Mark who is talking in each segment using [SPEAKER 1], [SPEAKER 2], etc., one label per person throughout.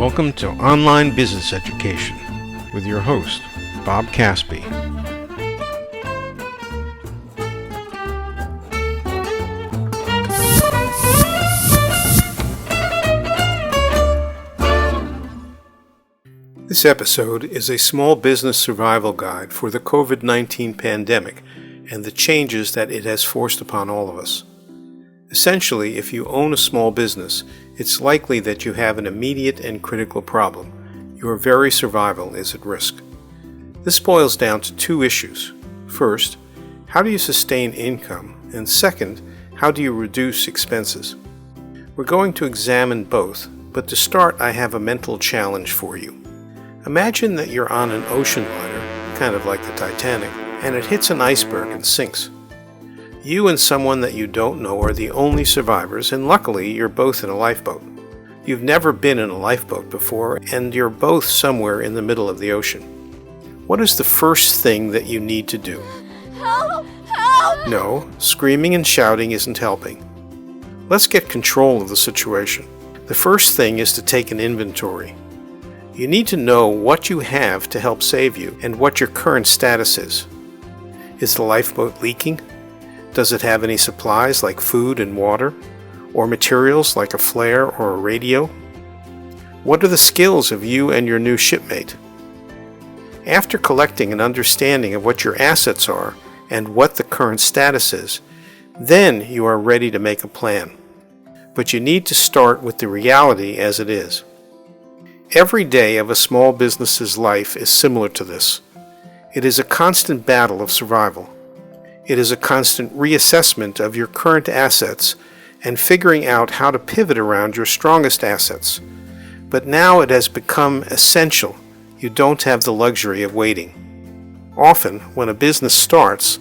[SPEAKER 1] Welcome to Online Business Education with your host, Bob Caspi. This episode is a small business survival guide for the COVID-19 pandemic and the changes that it has forced upon all of us. Essentially, if you own a small business, it's likely that you have an immediate and critical problem. Your very survival is at risk. This boils down to two issues. First, how do you sustain income? And second, how do you reduce expenses? We're going to examine both, but to start, I have a mental challenge for you. Imagine that you're on an ocean liner, kind of like the Titanic, and it hits an iceberg and sinks. You and someone that you don't know are the only survivors, and luckily you're both in a lifeboat. You've never been in a lifeboat before, and you're both somewhere in the middle of the ocean. What is the first thing that you need to do?
[SPEAKER 2] Help! Help!
[SPEAKER 1] No, screaming and shouting isn't helping. Let's get control of the situation. The first thing is to take an inventory. You need to know what you have to help save you and what your current status is. Is the lifeboat leaking? Does it have any supplies like food and water, or materials like a flare or a radio? What are the skills of you and your new shipmate? After collecting an understanding of what your assets are and what the current status is, then you are ready to make a plan. But you need to start with the reality as it is. Every day of a small business's life is similar to this. It is a constant battle of survival. It is a constant reassessment of your current assets and figuring out how to pivot around your strongest assets. But now it has become essential. You don't have the luxury of waiting. Often, when a business starts,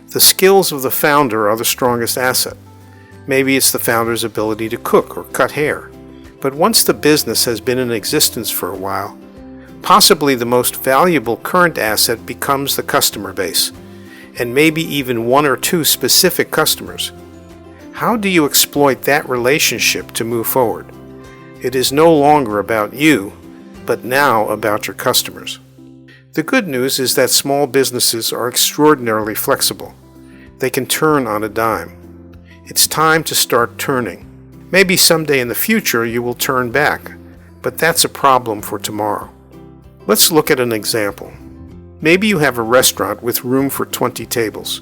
[SPEAKER 1] the skills of the founder are the strongest asset. Maybe it's the founder's ability to cook or cut hair. But once the business has been in existence for a while, possibly the most valuable current asset becomes the customer base, and maybe even one or two specific customers. How do you exploit that relationship to move forward? It is no longer about you, but now about your customers. The good news is that small businesses are extraordinarily flexible. They can turn on a dime. It's time to start turning. Maybe someday in the future you will turn back, but that's a problem for tomorrow. Let's look at an example. Maybe you have a restaurant with room for 20 tables.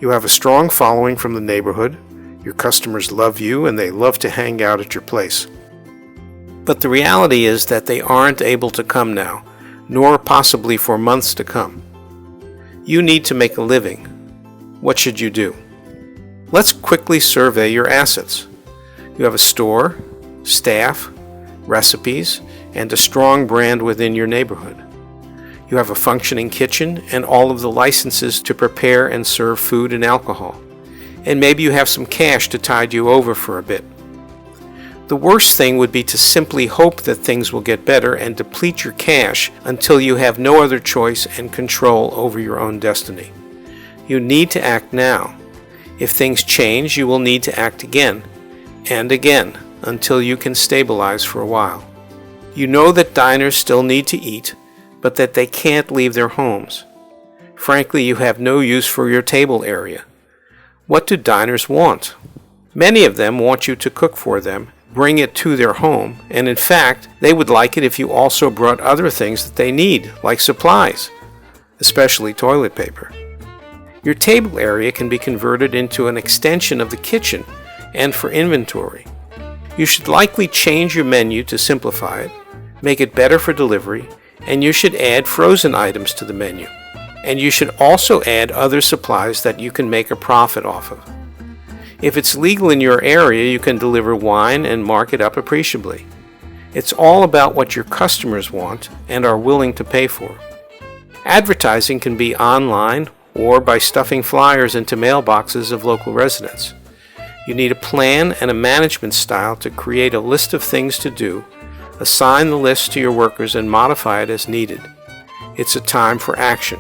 [SPEAKER 1] You have a strong following from the neighborhood. Your customers love you and they love to hang out at your place. But the reality is that they aren't able to come now, nor possibly for months to come. You need to make a living. What should you do? Let's quickly survey your assets. You have a store, staff, recipes, and a strong brand within your neighborhood. You have a functioning kitchen and all of the licenses to prepare and serve food and alcohol. And maybe you have some cash to tide you over for a bit. The worst thing would be to simply hope that things will get better and deplete your cash until you have no other choice and control over your own destiny. You need to act now. If things change, you will need to act again and again until you can stabilize for a while. You know that diners still need to eat, but that they can't leave their homes. Frankly, you have no use for your table area. What do diners want? Many of them want you to cook for them, bring it to their home, and in fact, they would like it if you also brought other things that they need, like supplies, especially toilet paper. Your table area can be converted into an extension of the kitchen and for inventory. You should likely change your menu to simplify it, make it better for delivery, and you should add frozen items to the menu. And you should also add other supplies that you can make a profit off of. If it's legal in your area, you can deliver wine and mark it up appreciably. It's all about what your customers want and are willing to pay for. Advertising can be online or by stuffing flyers into mailboxes of local residents. You need a plan and a management style to create a list of things to do, assign the list to your workers, and modify it as needed. It's a time for action.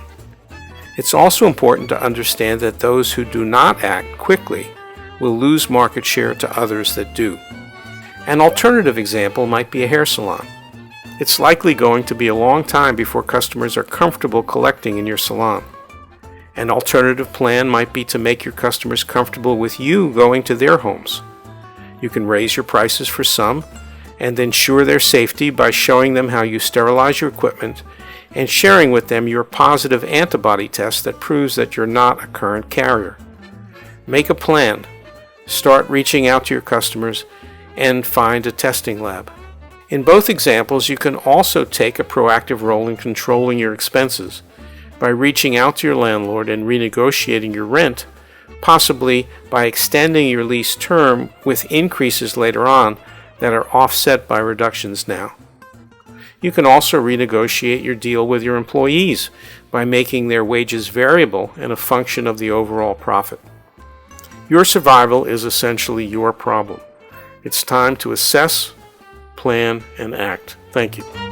[SPEAKER 1] It's also important to understand that those who do not act quickly will lose market share to others that do. An alternative example might be a hair salon. It's likely going to be a long time before customers are comfortable collecting in your salon. An alternative plan might be to make your customers comfortable with you going to their homes. You can raise your prices for some and ensure their safety by showing them how you sterilize your equipment and sharing with them your positive antibody test that proves that you're not a current carrier. Make a plan. Start reaching out to your customers and find a testing lab. In both examples, you can also take a proactive role in controlling your expenses by reaching out to your landlord and renegotiating your rent, possibly by extending your lease term with increases later on that are offset by reductions now. You can also renegotiate your deal with your employees by making their wages variable and a function of the overall profit. Your survival is essentially your problem. It's time to assess, plan, and act. Thank you.